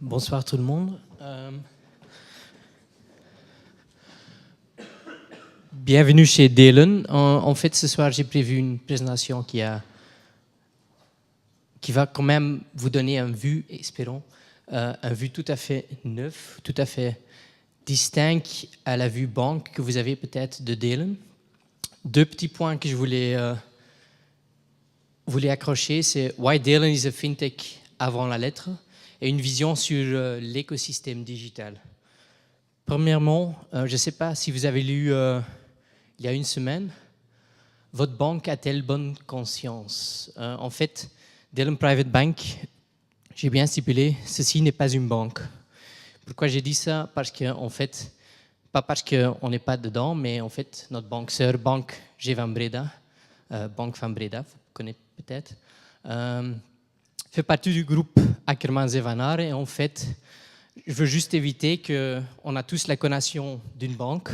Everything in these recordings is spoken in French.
Bonsoir tout le monde. Bienvenue chez Delen. En fait, ce soir, j'ai prévu une présentation qui va quand même vous donner une vue, espérons, une vue tout à fait neuve, tout à fait distincte à la vue banque que vous avez peut-être de Delen. Deux petits points que je voulais accrocher, c'est Why Delen is a FinTech avant la lettre et une vision sur l'écosystème digital. Premièrement, je ne sais pas si vous avez lu il y a une semaine, votre banque a-t-elle bonne conscience? En fait, Delen Private Bank, j'ai bien stipulé, ceci n'est pas une banque. Pourquoi j'ai dit ça? Parce que, en fait, pas parce qu'on n'est pas dedans, mais en fait, notre banque sœur, Banque G. Van Breda, Banque Van Breda, vous connaissez peut-être, fait partie du groupe Ackermans & Van Haar et en fait, je veux juste éviter qu'on a tous la connotation d'une banque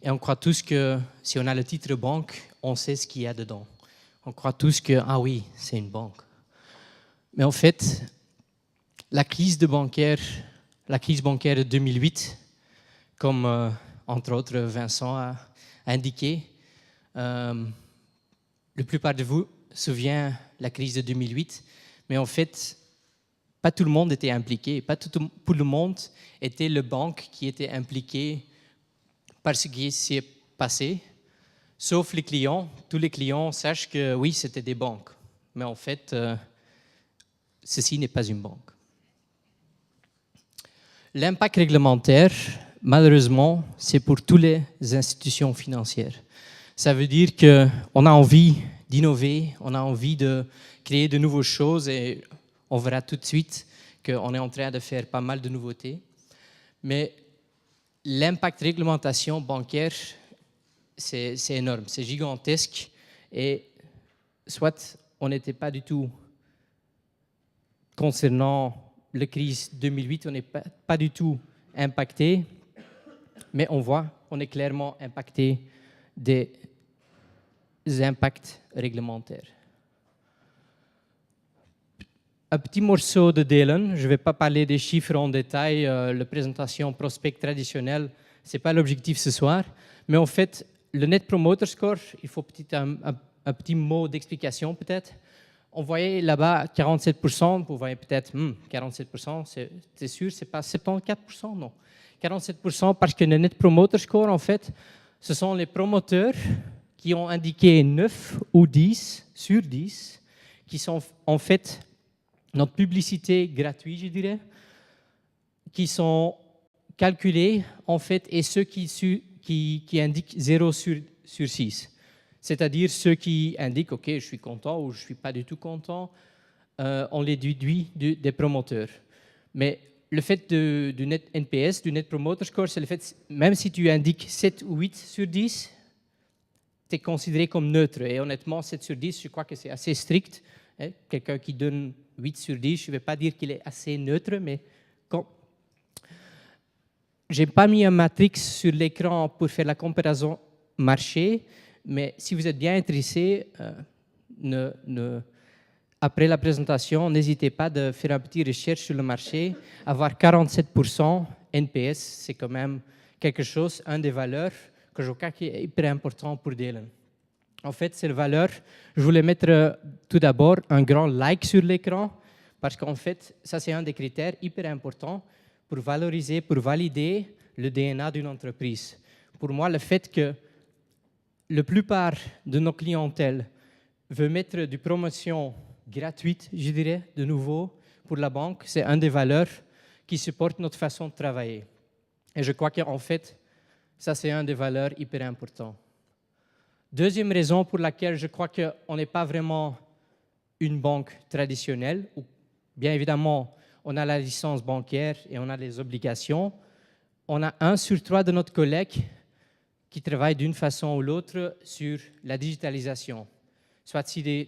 et on croit tous que si on a le titre banque, on sait ce qu'il y a dedans. On croit tous que, ah oui, c'est une banque. Mais en fait, la crise bancaire de 2008, comme entre autres Vincent a indiqué, la plupart de vous se souviennent de la crise de 2008, mais en fait, pas tout le monde était impliqué, pas tout le monde était le banque qui était impliqué par ce qui s'est passé, sauf les clients. Tous les clients sachent que oui, c'était des banques, mais en fait, ceci n'est pas une banque. L'impact réglementaire, malheureusement, c'est pour toutes les institutions financières. Ça veut dire qu'on a envie d'innover, on a envie de créer de nouvelles choses et on verra tout de suite qu'on est en train de faire pas mal de nouveautés. Mais l'impact réglementation bancaire, c'est énorme, c'est gigantesque. Et soit on n'était pas du tout concernant la crise 2008, on n'est pas du tout impacté, mais on voit, on est clairement impacté des impacts réglementaires. Un petit morceau de Delen, je ne vais pas parler des chiffres en détail, la présentation prospect traditionnelle, ce n'est pas l'objectif ce soir, mais en fait, le Net Promoter Score, il faut un petit mot d'explication peut-être. On voyait là-bas 47%, vous voyez peut-être 47%, c'est sûr, ce n'est pas 74%, non. 47% parce que le Net Promoter Score, en fait, ce sont les promoteurs qui ont indiqué 9 ou 10 sur 10, qui sont en fait notre publicité gratuite, je dirais, qui sont calculés, en fait, et ceux qui indiquent 0 sur 6. C'est-à-dire ceux qui indiquent, OK, je suis content ou je ne suis pas du tout content, on les déduit des promoteurs. Mais le fait du Net NPS, du Net Promoter Score, c'est le fait, même si tu indiques 7 ou 8 sur 10, tu es considéré comme neutre. Et honnêtement, 7 sur 10, je crois que c'est assez strict. Quelqu'un qui donne 8 sur 10, je ne vais pas dire qu'il est assez neutre, mais quand... Je n'ai pas mis un matrix sur l'écran pour faire la comparaison marché, mais si vous êtes bien intéressé, après la présentation, n'hésitez pas de faire une petite recherche sur le marché. Avoir 47% NPS, c'est quand même quelque chose, une des valeurs que je crois qui est hyper important pour Delen. En fait, cette valeur, je voulais mettre tout d'abord un grand like sur l'écran, parce qu'en fait, ça c'est un des critères hyper importants pour valoriser, pour valider le DNA d'une entreprise. Pour moi, le fait que la plupart de nos clientèles veut mettre des promotions gratuites, je dirais, de nouveau, pour la banque, c'est une des valeurs qui supporte notre façon de travailler. Et je crois qu'en fait, ça c'est une des valeurs hyper importantes. Deuxième raison pour laquelle je crois qu'on n'est pas vraiment une banque traditionnelle, où bien évidemment, on a la licence bancaire et on a les obligations. On a 1 sur 3 de notre collègues qui travaillent d'une façon ou l'autre sur la digitalisation, soit c'est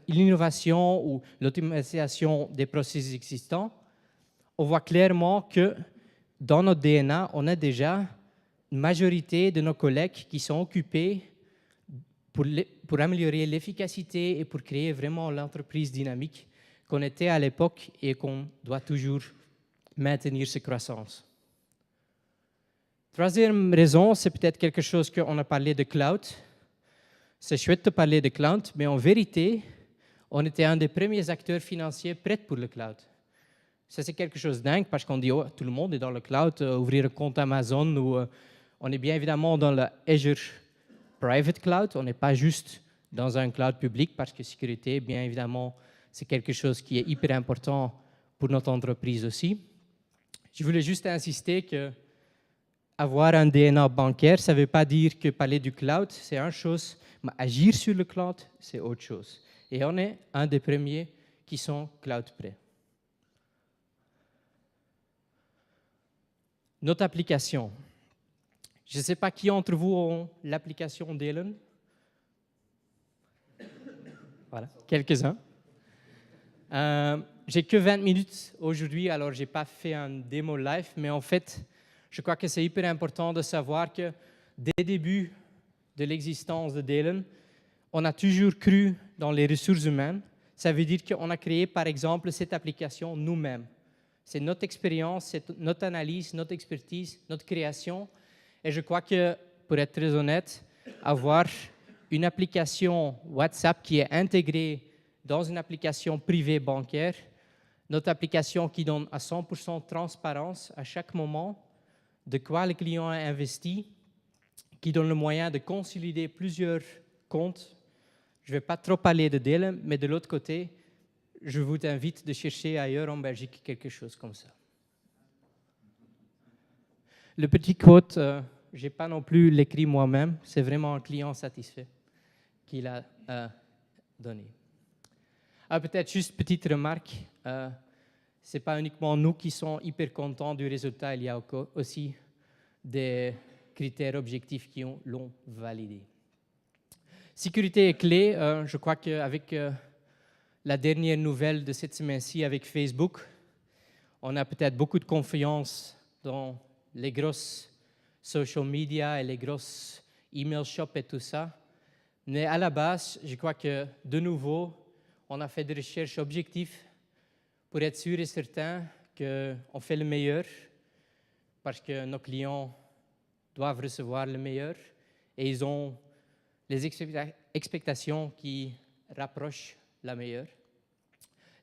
l'innovation ou l'automatisation des processus existants. On voit clairement que dans notre DNA, on a déjà une majorité de nos collègues qui sont occupés pour améliorer l'efficacité et pour créer vraiment l'entreprise dynamique qu'on était à l'époque et qu'on doit toujours maintenir cette croissance. Troisième raison, c'est peut-être quelque chose qu'on a parlé de cloud. C'est chouette de parler de cloud, mais en vérité, on était un des premiers acteurs financiers prêts pour le cloud. Ça, c'est quelque chose de dingue parce qu'on dit oh, tout le monde est dans le cloud, ouvrir un compte Amazon ou on est bien évidemment dans le Azure Private Cloud. On n'est pas juste dans un cloud public parce que sécurité, bien évidemment, c'est quelque chose qui est hyper important pour notre entreprise aussi. Je voulais juste insister que avoir un DNA bancaire, ça ne veut pas dire que parler du cloud, c'est une chose, mais agir sur le cloud, c'est autre chose. Et on est un des premiers qui sont cloud prêts. Notre application. Je ne sais pas qui d'entre vous ont l'application Dalen. Voilà, quelques-uns. J'ai que 20 minutes aujourd'hui, alors je n'ai pas fait un démo live, mais en fait, je crois que c'est hyper important de savoir que dès le début de l'existence de Dalen, on a toujours cru dans les ressources humaines. Ça veut dire qu'on a créé, par exemple, cette application nous-mêmes. C'est notre expérience, c'est notre analyse, notre expertise, notre création. Et je crois que, pour être très honnête, avoir une application WhatsApp qui est intégrée dans une application privée bancaire, notre application qui donne à 100% de transparence à chaque moment de quoi le client a investi, qui donne le moyen de consolider plusieurs comptes. Je ne vais pas trop parler de Dalen, mais de l'autre côté, je vous invite de chercher ailleurs en Belgique quelque chose comme ça. Le petit quote, je n'ai pas non plus l'écrit moi-même, c'est vraiment un client satisfait qui l'a donné. Peut-être juste une petite remarque, ce n'est pas uniquement nous qui sommes hyper contents du résultat, il y a aussi des critères objectifs qui l'ont validé. Sécurité est clé, je crois qu'avec la dernière nouvelle de cette semaine-ci avec Facebook, on a peut-être beaucoup de confiance dans les grosses social media et les grosses email shops et tout ça. Mais à la base, je crois que de nouveau, on a fait des recherches objectives pour être sûr et certain qu'on fait le meilleur parce que nos clients doivent recevoir le meilleur et ils ont les expectations qui rapprochent la meilleure.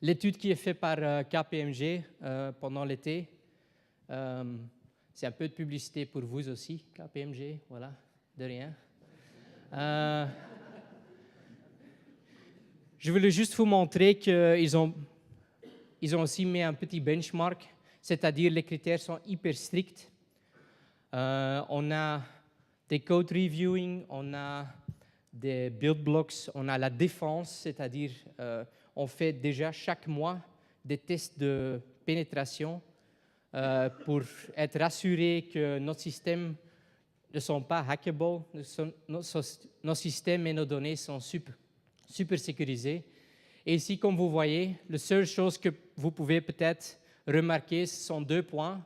L'étude qui est faite par KPMG pendant l'été, c'est un peu de publicité pour vous aussi, KPMG, voilà, de rien. Je voulais juste vous montrer qu'ils ont aussi mis un petit benchmark, c'est-à-dire les critères sont hyper stricts. On a des code reviewing, on a des build blocks, on a la défense, c'est-à-dire on fait déjà chaque mois des tests de pénétration pour être rassuré que nos systèmes ne sont pas hackables, nos systèmes et nos données sont super sécurisés. Et ici, comme vous voyez, la seule chose que vous pouvez peut-être remarquer, ce sont 2 points.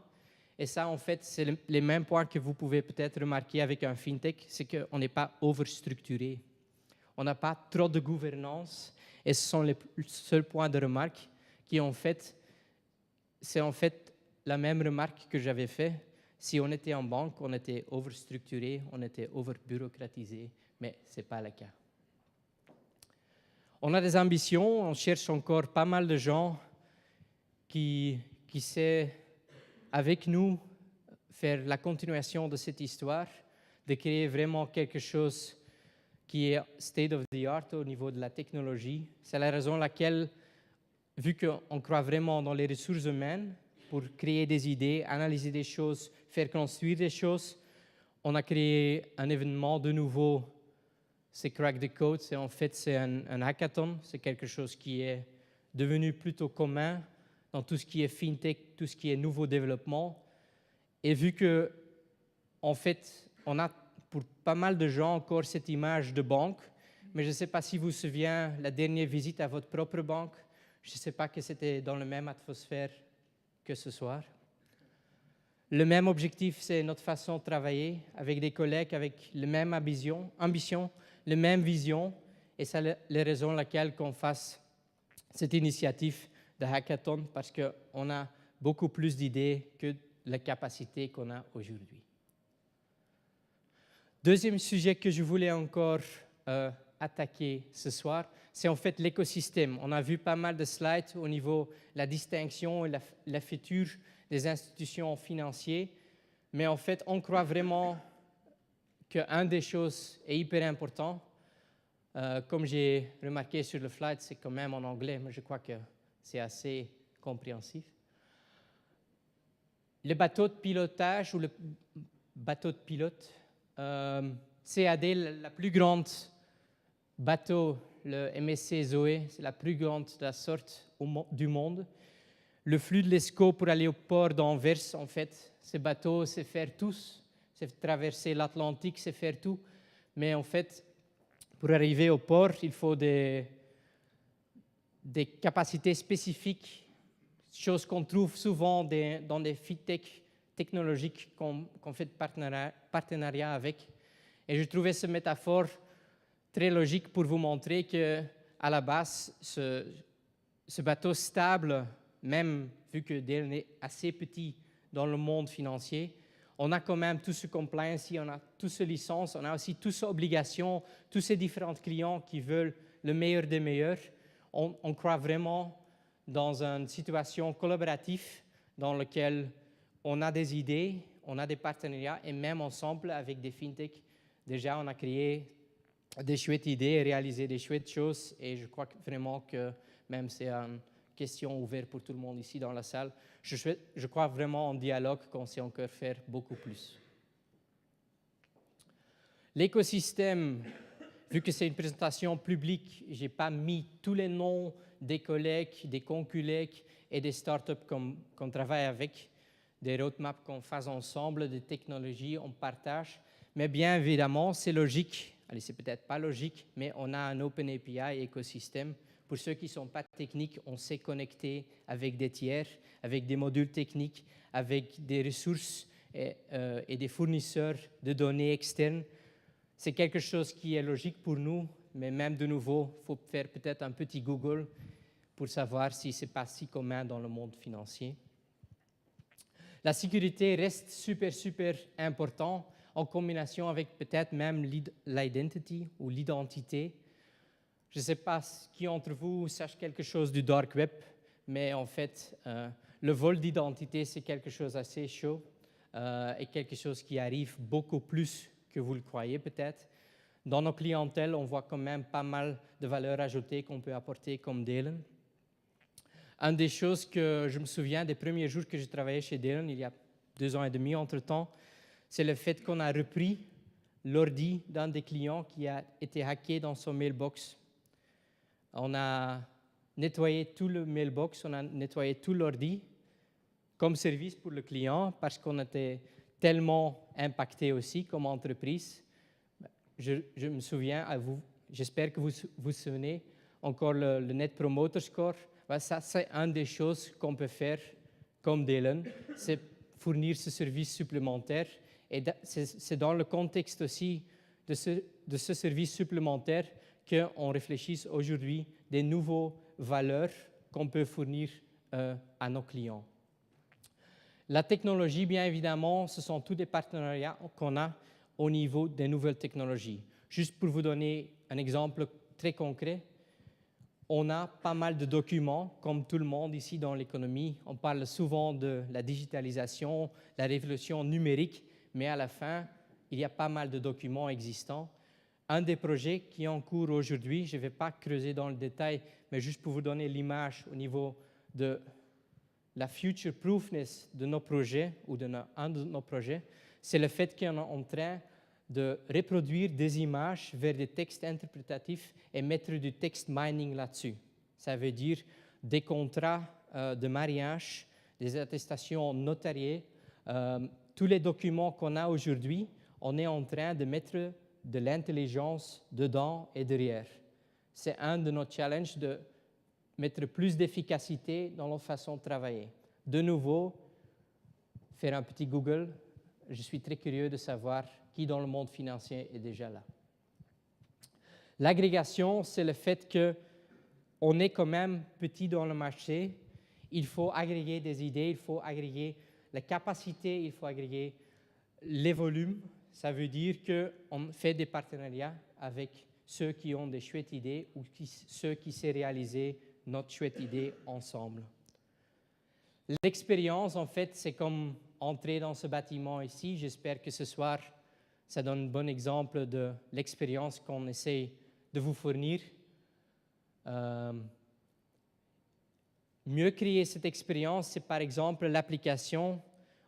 Et ça, en fait, c'est les mêmes points que vous pouvez peut-être remarquer avec un fintech, c'est qu'on n'est pas overstructuré. On n'a pas trop de gouvernance. Et ce sont les seuls points de remarque qui, en fait, c'est en fait la même remarque que j'avais faite. Si on était en banque, on était overstructuré, on était overbureaucratisé, mais ce n'est pas le cas. On a des ambitions, on cherche encore pas mal de gens qui savent, avec nous, faire la continuation de cette histoire, de créer vraiment quelque chose qui est state of the art au niveau de la technologie. C'est la raison pour laquelle, vu qu'on croit vraiment dans les ressources humaines pour créer des idées, analyser des choses, faire construire des choses, on a créé un événement de nouveau, c'est Crack the Code. En fait, c'est un hackathon, c'est quelque chose qui est devenu plutôt commun dans tout ce qui est fintech, tout ce qui est nouveau développement. Et vu que, en fait, on a pour pas mal de gens encore cette image de banque, mais je ne sais pas si vous vous souvenez la dernière visite à votre propre banque, je ne sais pas que c'était dans la même atmosphère que ce soir. Le même objectif, c'est notre façon de travailler avec des collègues avec la même ambition, la même vision, et c'est la raison pour laquelle on fasse cette initiative de hackathon, parce qu'on a beaucoup plus d'idées que la capacité qu'on a aujourd'hui. Deuxième sujet que je voulais encore attaquer ce soir, c'est en fait l'écosystème. On a vu pas mal de slides au niveau de la distinction et la future des institutions financières, mais en fait, on croit vraiment qu'une des choses est hyper importante. Comme j'ai remarqué sur le slide, c'est quand même en anglais, mais je crois que c'est assez compréhensif. Le bateau de pilotage ou le bateau de pilote, CAD, la plus grande bateau, le MSC Zoé, c'est la plus grande de la sorte du monde. Le flux de l'ESCO pour aller au port d'Anvers, en fait, ce bateau, c'est faire tous, c'est traverser l'Atlantique, c'est faire tout. Mais en fait, pour arriver au port, il faut des capacités spécifiques, choses qu'on trouve souvent dans des fintech technologiques qu'on fait partenariat avec. Et je trouvais cette métaphore très logique pour vous montrer qu'à la base, ce bateau stable, même vu que Dalen est assez petit dans le monde financier, on a quand même tout ce compliance, on a toutes ces licences, on a aussi toutes ces obligations, tous ces différents clients qui veulent le meilleur des meilleurs. On croit vraiment dans une situation collaborative dans laquelle on a des idées, on a des partenariats et même ensemble avec des fintechs, déjà on a créé des chouettes idées et réalisé des chouettes choses et je crois vraiment que même c'est une question ouverte pour tout le monde ici dans la salle. Je crois vraiment en dialogue qu'on sait encore faire beaucoup plus. L'écosystème, vu que c'est une présentation publique, je n'ai pas mis tous les noms des collègues, des conculègues et des startups qu'on travaille avec, des roadmaps qu'on fait ensemble, des technologies, on partage. Mais bien évidemment, c'est logique. Allez, c'est peut-être pas logique, mais on a un Open API écosystème. Pour ceux qui ne sont pas techniques, on sait connecter avec des tiers, avec des modules techniques, avec des ressources et des fournisseurs de données externes. C'est quelque chose qui est logique pour nous, mais même de nouveau, il faut faire peut-être un petit Google pour savoir si ce n'est pas si commun dans le monde financier. La sécurité reste super important en combinaison avec peut-être même l'identity ou l'identité. Je ne sais pas qui d'entre vous sache quelque chose du dark web, mais en fait, le vol d'identité, c'est quelque chose d'assez chaud et quelque chose qui arrive beaucoup plus que vous le croyez peut-être. Dans nos clientèles, on voit quand même pas mal de valeurs ajoutées qu'on peut apporter comme Dalen. Une des choses que je me souviens des premiers jours que j'ai travaillé chez Dalen, il y a 2 ans et demi entre-temps, c'est le fait qu'on a repris l'ordi d'un des clients qui a été hacké dans son mailbox. On a nettoyé tout le mailbox, on a nettoyé tout l'ordi comme service pour le client parce qu'on était tellement impacté aussi comme entreprise. Je me souviens, j'espère que vous vous souvenez, encore le Net Promoter Score. Ça, c'est une des choses qu'on peut faire comme Dalen, c'est fournir ce service supplémentaire. Et c'est dans le contexte aussi de ce service supplémentaire qu'on réfléchisse aujourd'hui des nouvelles valeurs qu'on peut fournir à nos clients. La technologie, bien évidemment, ce sont tous des partenariats qu'on a au niveau des nouvelles technologies. Juste pour vous donner un exemple très concret, on a pas mal de documents, comme tout le monde ici dans l'économie. On parle souvent de la digitalisation, la révolution numérique, mais à la fin, il y a pas mal de documents existants. Un des projets qui est en cours aujourd'hui, je ne vais pas creuser dans le détail, mais juste pour vous donner l'image au niveau de la future-proofness de nos projets, ou un de nos projets, c'est le fait qu'on est en train de reproduire des images vers des textes interprétatifs et mettre du text mining là-dessus. Ça veut dire des contrats de mariage, des attestations notariées, tous les documents qu'on a aujourd'hui, on est en train de mettre de l'intelligence dedans et derrière. C'est un de nos challenges de mettre plus d'efficacité dans notre façon de travailler. De nouveau, faire un petit Google. Je suis très curieux de savoir qui dans le monde financier est déjà là. L'agrégation, c'est le fait qu'on est quand même petit dans le marché Il faut agréger des idées, il faut agréger la capacité, il faut agréger les volumes. Ça veut dire qu'on fait des partenariats avec ceux qui ont des chouettes idées ou ceux qui savent réaliser notre chouette idée ensemble. L'expérience, en fait, c'est comme entrer dans ce bâtiment ici. J'espère que ce soir, ça donne un bon exemple de l'expérience qu'on essaie de vous fournir. Mieux créer cette expérience, c'est par exemple l'application.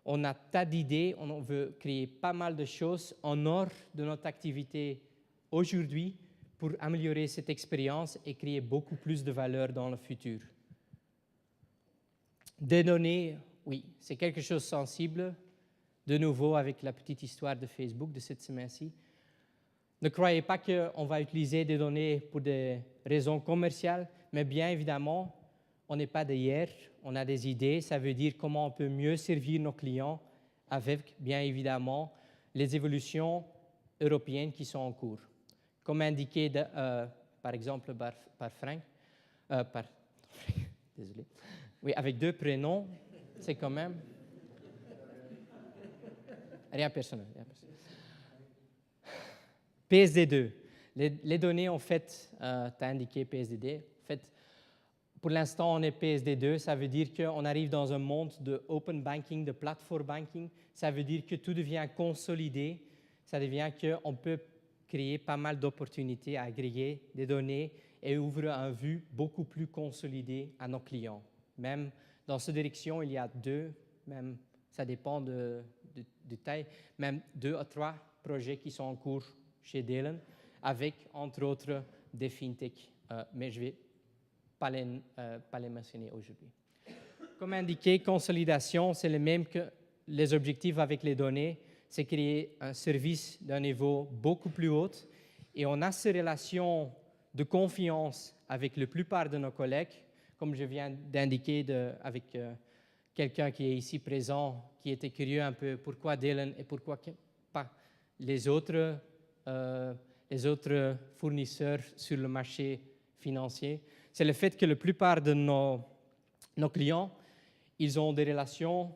On a tas d'idées, on veut créer pas mal de choses en dehors de notre activité aujourd'hui pour améliorer cette expérience et créer beaucoup plus de valeur dans le futur. Des données, oui, c'est quelque chose de sensible, de nouveau avec la petite histoire de Facebook de cette semaine-ci. Ne croyez pas qu'on va utiliser des données pour des raisons commerciales, mais bien évidemment, on n'est pas d'hier, on a des idées, ça veut dire comment on peut mieux servir nos clients avec, bien évidemment, les évolutions européennes qui sont en cours. Comme indiqué, par exemple, par Frank, désolé, oui, avec 2 prénoms, c'est quand même... Rien personnel. PSD2. Les données, en fait, tu as indiqué PSD2. En fait, pour l'instant, on est PSD2. Ça veut dire qu'on arrive dans un monde de open banking, de platform banking. Ça veut dire que tout devient consolidé. Ça devient qu'on peut créer pas mal d'opportunités à agréger des données et ouvrir un vue beaucoup plus consolidé à nos clients. Même dans cette direction, il y a 2, même ça dépend de taille, même 2 à 3 projets qui sont en cours chez Delen, avec, entre autres, des fintechs, mais je ne vais pas les mentionner aujourd'hui. Comme indiqué, consolidation, c'est le même que les objectifs avec les données, c'est créer un service d'un niveau beaucoup plus haut, et on a ces relations de confiance avec la plupart de nos collègues, comme je viens d'indiquer avec quelqu'un qui est ici présent, qui était curieux un peu pourquoi Delen et pourquoi pas les autres fournisseurs sur le marché financier. C'est le fait que la plupart de nos clients, ils ont des relations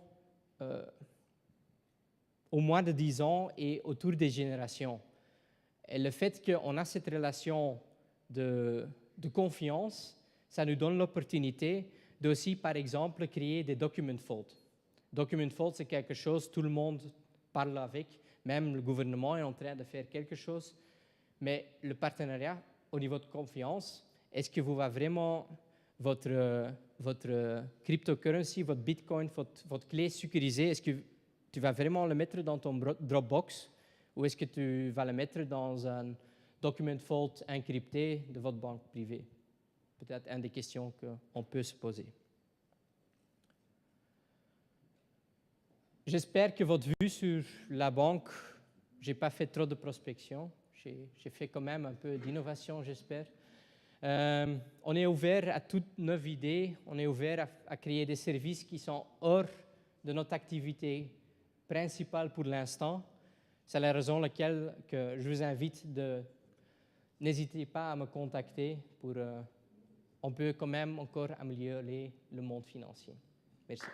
au moins de 10 ans et autour des générations. Et le fait qu'on a cette relation de confiance, ça nous donne l'opportunité d'aussi, par exemple, créer des document vaults. Document vault, c'est quelque chose, tout le monde parle avec, même le gouvernement est en train de faire quelque chose. Mais le partenariat, au niveau de confiance, est-ce que vous va vraiment votre cryptocurrency, votre Bitcoin, votre clé sécurisée, est-ce que tu vas vraiment le mettre dans ton Dropbox ou est-ce que tu vas le mettre dans un document vault encrypté de votre banque privée? Peut-être une des questions qu'on peut se poser. J'espère que votre vue sur la banque, je n'ai pas fait trop de prospection, j'ai fait quand même un peu d'innovation, j'espère. On est ouvert à toutes nos idées, on est ouvert à créer des services qui sont hors de notre activité principale pour l'instant. C'est la raison pour laquelle je vous invite n'hésitez pas à me contacter pour... on peut quand même encore améliorer le monde financier. Merci.